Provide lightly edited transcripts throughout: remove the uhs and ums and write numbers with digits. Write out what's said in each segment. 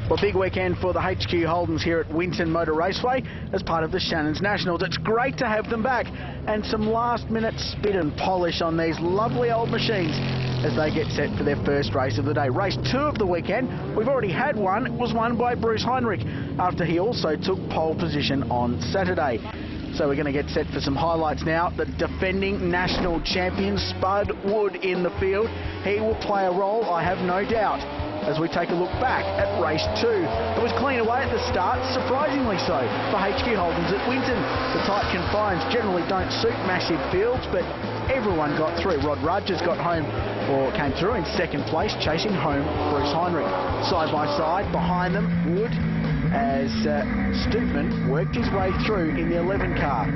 Well, big weekend for the HQ Holdens here at Winton Motor Raceway as part of the Shannons Nationals. It's great to have them back, and some last-minute spit and polish on these lovely old machines as they get set for their first race of the day. Race 2 of the weekend, we've already had one. It was won by Bruce Heinrich after he also took pole position on Saturday. So we're going to get set for some highlights now. The defending national champion, Spud Wood, in the field. He will play a role, I have no doubt, as we take a look back at race 2. It was clean away at the start, surprisingly so, for HQ Holdens at Winton. The tight confines generally don't suit massive fields, but everyone got through. Rod Rogers got home, or came through in second place, chasing home Bruce Heinrich. Side by side, behind them, Wood, as Stoopman worked his way through in the 11 car.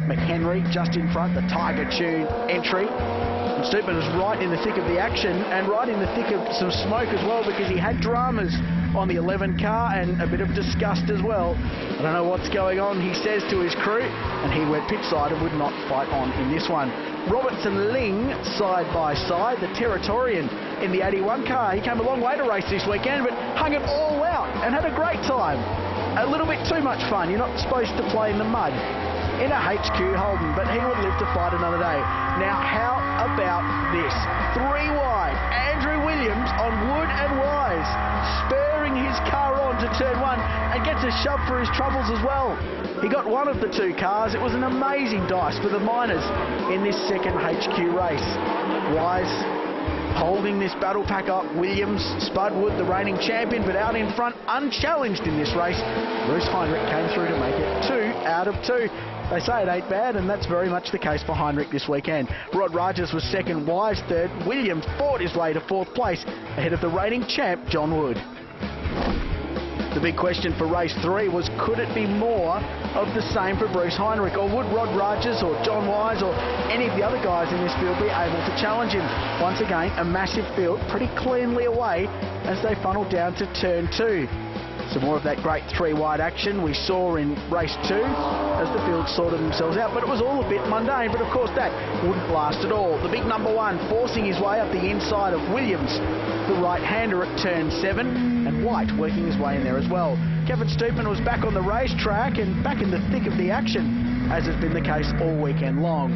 McHenry just in front, the Tiger Tune entry. And Stoopman was right in the thick of the action and right in the thick of some smoke as well, because he had dramas on the 11 car and a bit of disgust as well. I don't know what's going on, he says to his crew, and he went pit side and would not fight on in this one. Robertson Ling side by side, the Territorian in the 81 car. He came a long way to race this weekend, but hung it all out and had a great time. A little bit too much fun. You're not supposed to play in the mud in a HQ Holden, but he would live to fight another day. Now, how about this? 3 wide, Andrew Williams on Wood and Wise, spurring his car on to turn 1 and gets a shove for his troubles as well. He got one of the 2 cars. It was an amazing dice for the Miners in this second HQ race. Wise holding this battle pack up. Williams, Spud Wood, the reigning champion, but out in front, unchallenged in this race. Bruce Heinrich came through to make it 2 out of 2. They say it ain't bad, and that's very much the case for Heinrich this weekend. Rod Rogers was second, Wise third. Williams fought his way to 4th place ahead of the reigning champ, John Wood. The big question for race 3 was, could it be more of the same for Bruce Heinrich, or would Rod Rogers or John Wise or any of the other guys in this field be able to challenge him? Once again, a massive field pretty cleanly away as they funneled down to turn 2. Some more of that great 3 wide action we saw in race 2 as the field sorted themselves out, but it was all a bit mundane. But of course that wouldn't last at all. The big number 1 forcing his way up the inside of Williams, the right-hander at turn 7, and White working his way in there as well. Kevin Stoopman was back on the racetrack and back in the thick of the action, as has been the case all weekend long.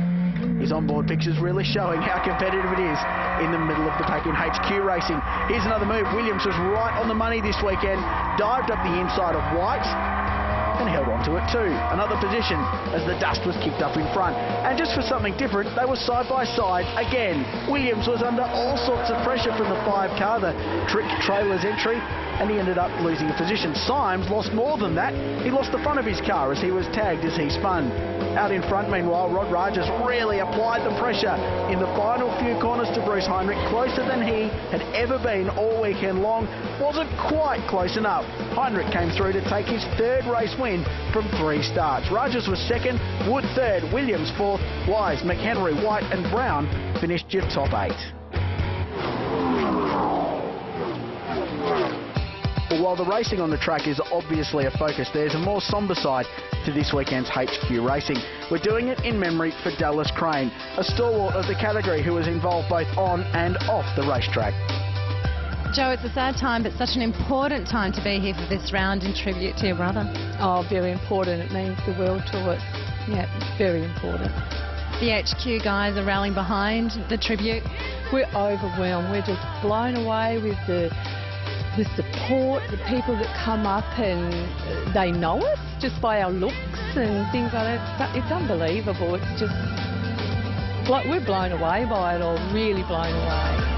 His onboard pictures really showing how competitive it is in the middle of the pack in HQ racing. Here's another move. Williams was right on the money this weekend, dived up the inside of White and held on to it too. Another position as the dust was kicked up in front. And just for something different, they were side by side again. Williams was under all sorts of pressure from the 5 car, the Trick Trailers entry, and he ended up losing a position. Symes lost more than that. He lost the front of his car as he was tagged as he spun. Out in front, meanwhile, Rod Rogers really applied the pressure in the final few corners to Bruce Heinrich, closer than he had ever been all weekend long. Wasn't quite close enough. Heinrich came through to take his 3rd race win from 3 starts. Rogers was 2nd, Wood 3rd, Williams 4th, Wise, McHenry, White and Brown finished your top 8. But while the racing on the track is obviously a focus, there's a more sombre side to this weekend's HQ racing. We're doing it in memory for Dallas Crane, a stalwart of the category who was involved both on and off the racetrack. Joe, it's a sad time, but such an important time to be here for this round in tribute to your brother. Oh, very important. It means the world to us. Yeah, very important. The HQ guys are rallying behind the tribute. We're overwhelmed. We're just blown away with the support, the people that come up and they know us just by our looks and things like that. It's unbelievable. It's just like we're blown away by it all, really blown away.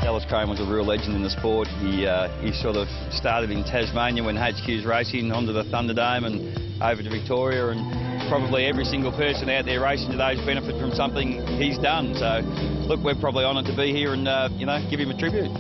Dallas Crane was a real legend in the sport. He sort of started in Tasmania when HQ's racing, onto the Thunderdome and over to Victoria, and probably every single person out there racing today has benefited from something he's done. So, look, we're probably honoured to be here and, you know, give him a tribute.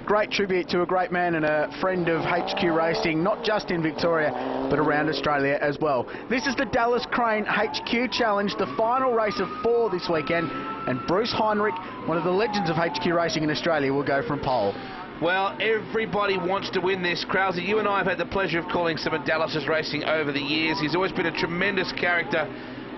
great tribute to a great man and a friend of HQ Racing, not just in Victoria, but around Australia as well. This is the Dallas Crane HQ Challenge, the final race of 4 this weekend, and Bruce Heinrich, one of the legends of HQ Racing in Australia, will go from pole. Well, everybody wants to win this. Krause, you and I have had the pleasure of calling some of Dallas's racing over the years. He's always been a tremendous character,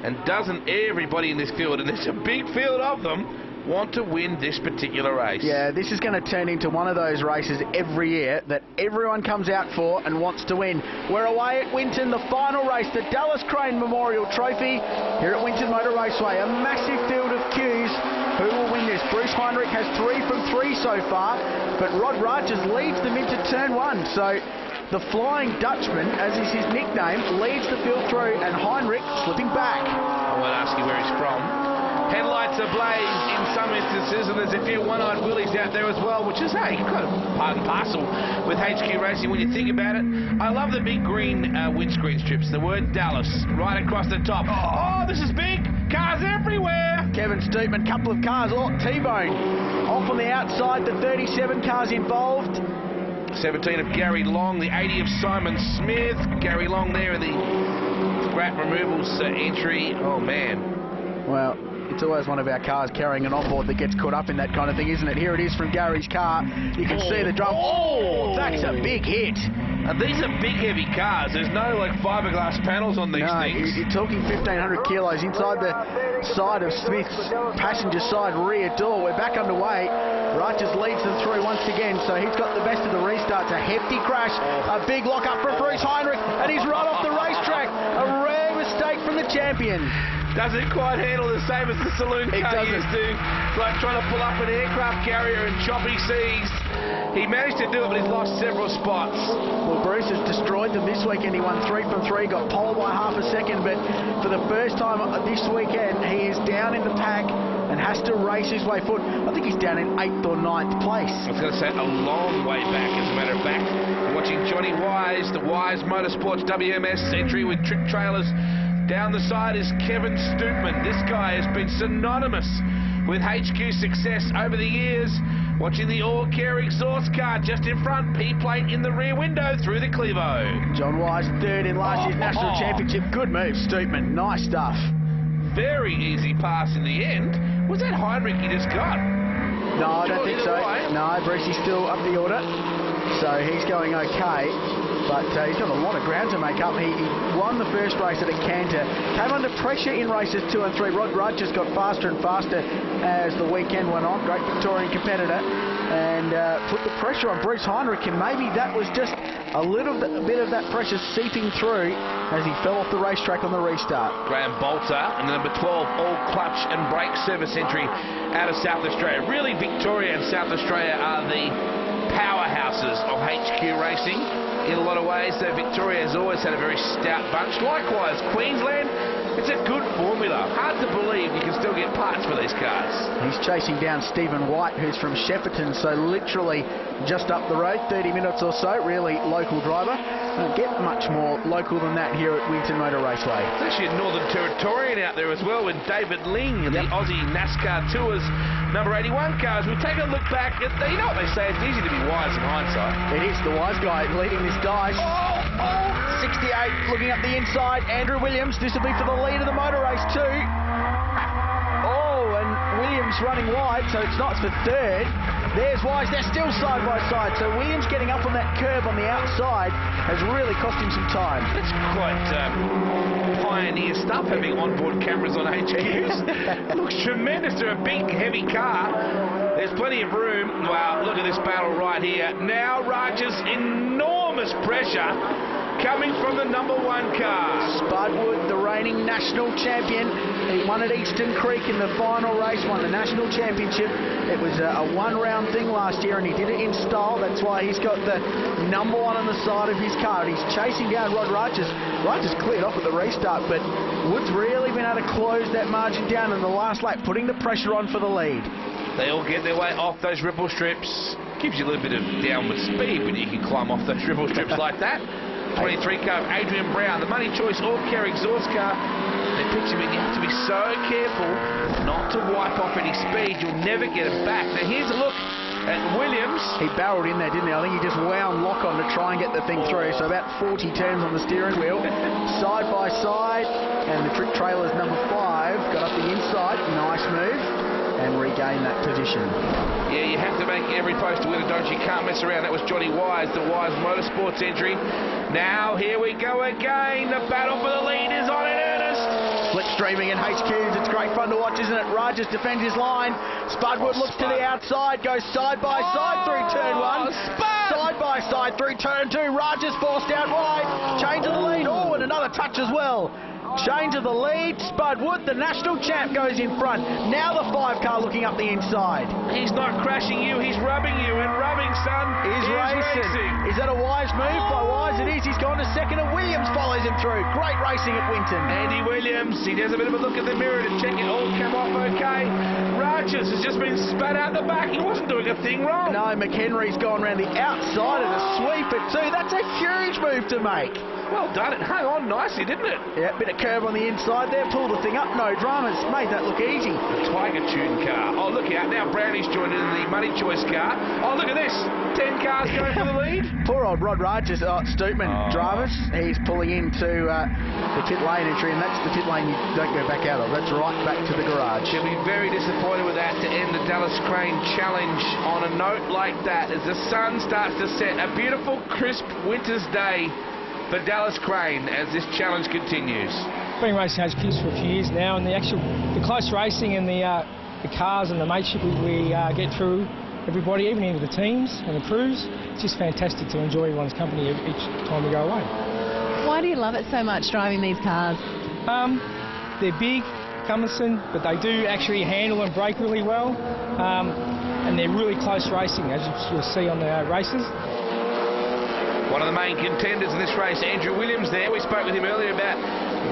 and doesn't everybody in this field, and there's a big field of them, want to win this particular race? Yeah, this is going to turn into one of those races every year that everyone comes out for and wants to win. We're away at Winton, the final race, the Dallas Crane Memorial Trophy here at Winton Motor Raceway. A massive field of cues. Who will win this? Bruce Heinrich has 3 from 3 so far, but Rod Rogers leads them into turn 1. So the Flying Dutchman, as is his nickname, leads the field through, and Heinrich slipping back. I won't ask you where he's from. Headlights ablaze in some instances, and there's a few one-eyed willies out there as well, which is, hey, kind of part and parcel with HQ Racing when you think about it. I love the big green windscreen strips, the word Dallas right across the top. Oh, this is big! Cars everywhere! Kevin Stootman, couple of cars, T-Bone off on the outside, the 37 cars involved. 17 of Gary Long, the 80 of Simon Smith. Gary Long there in the scrap removals entry. Oh, man. Well, it's always one of our cars carrying an onboard that gets caught up in that kind of thing, isn't it? Here it is from Gary's car. You can see the drum. Oh, that's a big hit. These are big, heavy cars. There's no, like, fiberglass panels on these things. You're talking 1,500 kilos inside the side of Smith's passenger side rear door. We're back underway. Rogers leads them through once again, so he's got the best of the restarts. A hefty crash, a big lock-up from Bruce Heinrich, and he's right off the racetrack. A rare mistake from the champion. Doesn't quite handle the same as the saloon car used to. It's like trying to pull up an aircraft carrier in choppy seas. He managed to do it, but he's lost several spots. Well, Bruce has destroyed them this weekend. He won 3 from 3, got pole by half a second, but for the first time this weekend, he is down in the pack and has to race his way forward. I think he's down in 8th or 9th place. I was going to say a long way back, as a matter of fact. I'm watching Johnny Wise, the Wise Motorsports WMS entry with trick trailers. Down the side is Kevin Stootman. This guy has been synonymous with HQ success over the years. Watching the all-care exhaust car just in front, P-plate in the rear window through the Clevo. John Wise 3rd in last year's National Championship. Good move, Stootman. Nice stuff. Very easy pass in the end. Was that Heinrich he just got? No, I don't think so. No, Brucey's still up the order, so he's going okay. But he's got a lot of ground to make up. He won the first race at a canter, came under pressure in races 2 and 3. Rod Rogers got faster and faster as the weekend went on. Great Victorian competitor, and put the pressure on Bruce Heinrich, and maybe that was just a little bit of that pressure seeping through as he fell off the racetrack on the restart. Graham Bolter and the number 12 all clutch and brake service entry out of South Australia. Really, Victoria and South Australia are the powerhouses of HQ Racing in a lot of ways. So Victoria has always had a very stout bunch. Likewise, Queensland, it's a good formula. Hard to believe you can still get parts for these cars. He's chasing down Stephen White, who's from Shepparton, so literally just up the road, 30 minutes or so. Really local driver. Don't get much more local than that here at Winton Motor Raceway. There's actually a Northern Territorian out there as well with David Ling and the Aussie NASCAR Tours number 81 cars. We'll take a look back at, you know what they say, it's easy to be wise in hindsight. It is the wise guy leading this dice. 68 looking up the inside. Andrew Williams, this will be for the lead of the motor race too. Oh, and Williams running wide, so it's not for 3rd. There's Wise, they're still side by side, so Williams getting up on that curb on the outside has really cost him some time. It's quite pioneer stuff, having onboard cameras on HQs. Looks tremendous. They're a big, heavy car. There's plenty of room. Wow, look at this battle right here. Now Rogers, enormous pressure coming from the number 1 car. Spudwood, the reigning national champion. He won at Eastern Creek in the final race, won the national championship. It was a one-round thing last year, and he did it in style. That's why he's got the number 1 on the side of his car. He's chasing down Rod Rogers. Rogers cleared off at the restart, but Wood's really been able to close that margin down in the last lap, putting the pressure on for the lead. They all get their way off those ripple strips. Gives you a little bit of downward speed when you can climb off those ripple strips like that. 23 car of Adrian Brown, the Money Choice all-care exhaust car. They pitch him in. You have to be so careful not to wipe off any speed. You'll never get it back. Now here's a look And Williams. He barreled in there, didn't he? I think he just wound lock on to try and get the thing through. So about 40 turns on the steering wheel, side by side. And the Trick Trailers number 5 got up the inside. Nice move. And regained that position. Yeah, you have to make every post to win it, don't you? Can't mess around. That was Johnny Wise, the Wise Motorsports entry. Now, here we go again. The battle for the lead is on in earnest. Slipstreaming in HQs. It's great fun to watch, isn't it? Rajas defends his line. Spudwood looks to the outside, goes side by side through turn 1. Side by side through turn 2. Rajas forced out wide. Change of the lead. Oh, and another touch as well. Change of the lead. Spudwood, the national champ, goes in front. Now the 5 car looking up the inside. He's not crashing you, he's rubbing you, and rubbing, son, is racing. Is that a Wise move by Wise? It is. He's gone to second, and Williams follows him through. Great racing at Winton. Andy Williams, he does a bit of a look at the mirror to check it all come off okay. Rajas has just been spat out the back. He wasn't doing a thing wrong. No, McHenry's gone around the outside of the sweep at 2. That's a huge move to make. Well done. It hung on nicely, didn't it? Yeah, bit of curve on the inside there. Pulled the thing up. No dramas. Made that look easy. The Tiger Tune car. Oh, look out. Now Brownie's joined in the Money Choice car. Oh, look at this. 10 cars going for the lead. Poor old Rod Rajas. Stootman. Dravis. He's pulling into the pit lane entry, and that's the pit lane you don't go back out of. That's right back to the garage. She'll be very disappointed with that to end the Dallas Crane Challenge on a note like that as the sun starts to set. A beautiful, crisp winter's day for Dallas Crane as this challenge continues. Been racing HQs for a few years now, and the close racing and the cars and the mateship we get through everybody, even into the teams and the crews, it's just fantastic to enjoy everyone's company each time we go away. Why do you love it so much, driving these cars? They're big, cumbersome, but they do actually handle and brake really well, and they're really close racing, as you'll see on the races. One of the main contenders in this race, Andrew Williams there. We spoke with him earlier about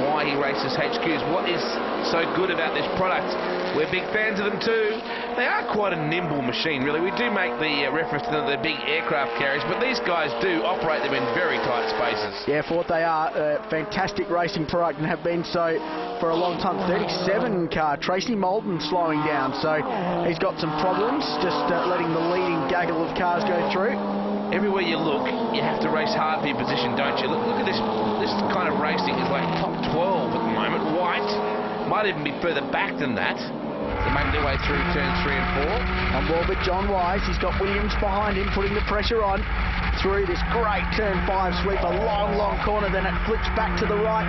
why he races HQs. What is so good about this product? We're big fans of them too. They are quite a nimble machine, really. We do make the reference to the big aircraft carriers, but these guys do operate them in very tight spaces. Yeah, for what they are, a fantastic racing product and have been so for a long time. 37 car, Tracy Molden slowing down, so he's got some problems, just letting the leading gaggle of cars go through. Everywhere you look, you have to race hard for your position, don't you? Look at this. This kind of racing is like top 12 at the moment. White might even be further back than that. They make their way through turns 3 and 4. On board with John Wise. He's got Williams behind him, putting the pressure on through this great turn 5 sweep. A long, long corner, then it flips back to the right.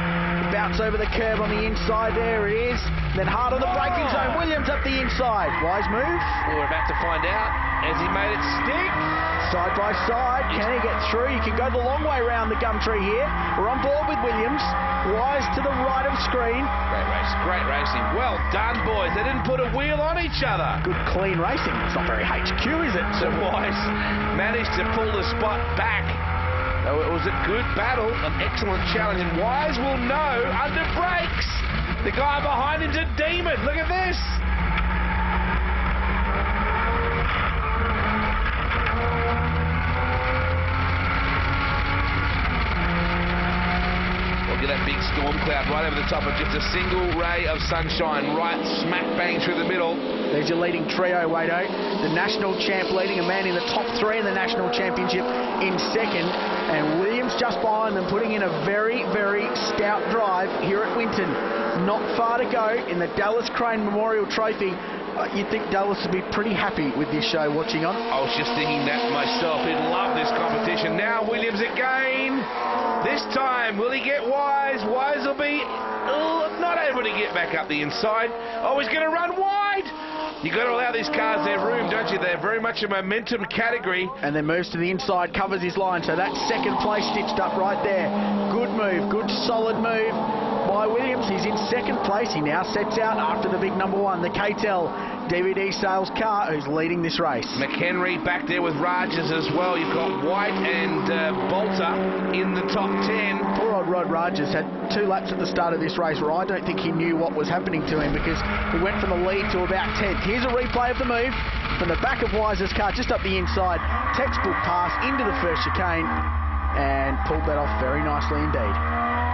Bounce over the curb on the inside. There it is. Then hard on the braking zone. Williams up the inside. Wise move. Well, we're about to find out. Has he made it stick? Side by side, can he get through? You can go the long way around the Gumtree here. We're on board with Williams. Wise to the right of screen. Great racing. Well done, boys. They didn't put a wheel on each other. Good, clean racing. It's not very HQ, is it? So Wise managed to pull the spot back. So it was a good battle, an excellent challenge, and Wise will know under brakes. The guy behind him's a demon. Look at this. Look at that big storm cloud right over the top of just a single ray of sunshine, right smack bang through the middle. There's your leading trio, Wado. The national champ leading, a man in the top 3 in the national championship in second, and Williams just behind them, putting in a very, very stout drive here at Winton. Not far to go in the Dallas Crane Memorial Trophy. You'd think Dallas would be pretty happy with this show watching on. I was just thinking that myself. He'd love this competition. Now Williams again. This time, will he get Wise? Wise will be not able to get back up the inside. Oh, he's going to run wide. You've got to allow these cars their room, don't you? They're very much a momentum category. And then moves to the inside, covers his line. So that's second place stitched up right there. Good move, good solid move by Williams. He's in second place. He now sets out after the big number 1, the KTEL DVD sales car, who's leading this race. McHenry back there with Rajas as well. You've got White and Bolter in the top 10. Poor old Rod Rajas had 2 laps at the start of this race where I don't think he knew what was happening to him, because he went from the lead to about 10th. Here's a replay of the move from the back of Wise's car, just up the inside. Textbook pass into the first chicane and pulled that off very nicely indeed.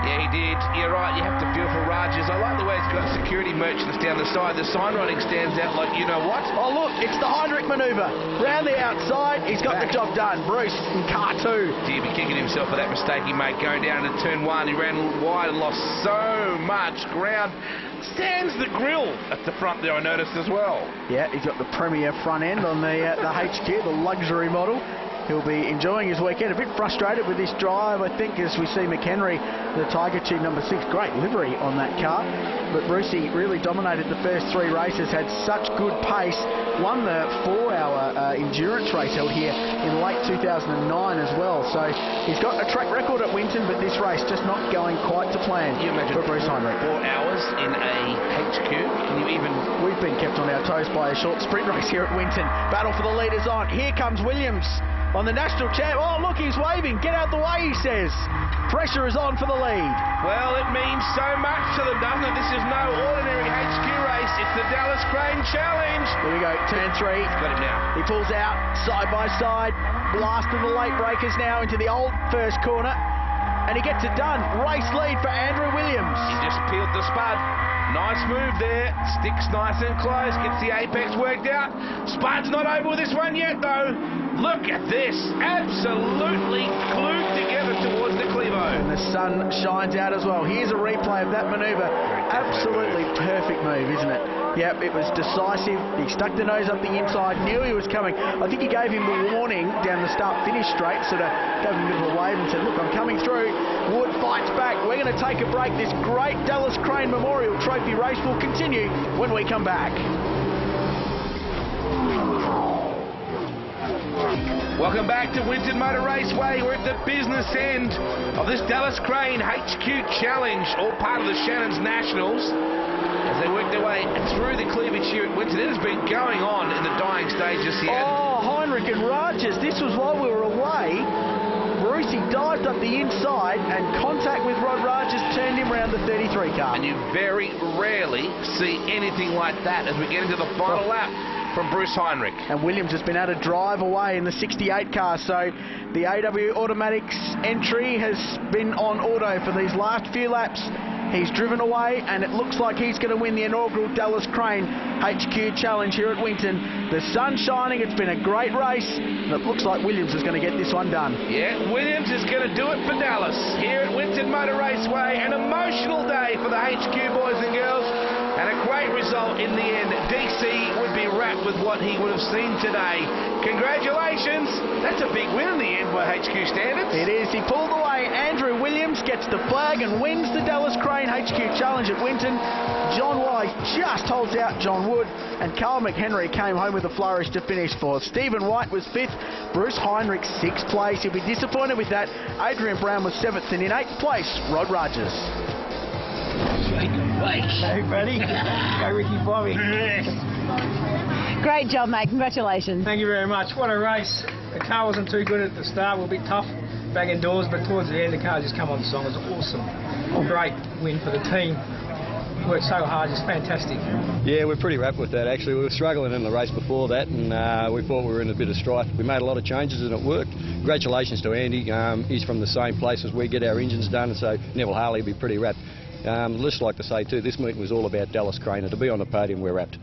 Yeah, he did. You're right, you have to feel for Rogers. I like the way he's got security merchants down the side. The sign writing stands out like you know what. Oh, look, it's the Heinrich manoeuvre. Round the outside, he's got the job done. Bruce in car 2. He'd be kicking himself for that mistake he made going down into turn 1. He ran wide and lost so much ground. Stands the grill at the front there, I noticed as well. Yeah, he's got the premier front end on the HQ, the luxury model. He'll be enjoying his weekend. A bit frustrated with this drive, I think, as we see McHenry, the Tiger Tube number 6. Great livery on that car. But Brucey really dominated the first 3 races, had such good pace. Won the 4-hour endurance race held here in late 2009 as well. So he's got a track record at Winton, but this race just not going quite to plan for Bruce Heinrich. 4 hours in a HQ? Can you even... We've been kept on our toes by a short sprint race here at Winton. Battle for the leaders on. Here comes Williams on the national champ. Oh, look, he's waving. Get out the way, he says. Pressure is on for the lead. Well, it means so much to them, doesn't it? This is no ordinary HQ race. It's the Dallas Crane Challenge. Here we go, turn 3. Got him now. He pulls out, side by side. Blast of the late breakers now into the old first corner. And he gets it done. Race lead for Andrew Williams. He just peeled the spud. Nice move there. Sticks nice and close. Gets the apex worked out. Spud's not over with this one yet, though. Look at this. Absolutely glued together towards the Clevo. And the sun shines out as well. Here's a replay of that manoeuvre. Absolutely perfect move, isn't it? Yep, it was decisive. He stuck the nose up the inside, knew he was coming. I think he gave him the warning down the start-finish straight, sort of gave him a bit of a wave and said, look, I'm coming through. Wood fights back. We're going to take a break. This great Dallas Crane Memorial Trophy race will continue when we come back. Welcome back to Winton Motor Raceway. We're at the business end of this Dallas Crane HQ Challenge, all part of the Shannon's Nationals. As they work their way through the cleavage here at Winton, it has been going on in the dying stages here. Oh, Heinrich and Rogers, this was while we were away. Brucey dived up the inside and contact with Rod Rogers turned him around the 33 car. And you very rarely see anything like that as we get into the final lap from Bruce Heinrich. And Williams has been able to drive away in the 68 car, so the AW Automatics entry has been on auto for these last few laps. He's driven away, and it looks like he's going to win the inaugural Dallas Crane HQ Challenge here at Winton. The sun's shining, it's been a great race, and it looks like Williams is going to get this one done. Yeah, Williams is going to do it for Dallas here at Winton Motor Raceway. An emotional day for the HQ boys and girls, and a great result in the end. DC would be wrapped with what he would have seen today. Congratulations! That's a big win in the end by HQ standards. It is. He pulled away. Andrew Williams gets the flag and wins the Dallas Crane HQ Challenge at Winton. John Wise just holds out John Wood, and Carl McHenry came home with a flourish to finish 4th. Stephen White was 5th. Bruce Heinrich 6th place. He'll be disappointed with that. Adrian Brown was 7th, and in 8th place, Rod Rogers. Hey, buddy. Go, Ricky Bobby. Great job, mate. Congratulations. Thank you very much. What a race. The car wasn't too good at the start. We were a bit tough back indoors, but towards the end, the car just come on song. It was awesome. Great win for the team. Worked so hard, just fantastic. Yeah, we're pretty wrapped with that, actually. We were struggling in the race before that, and we thought we were in a bit of strife. We made a lot of changes, and it worked. Congratulations to Andy. He's from the same place as we get our engines done, so Neville Harley will be pretty wrapped. I'd just like to say, too, this meeting was all about Dallas Crane, and to be on the podium, we're wrapped.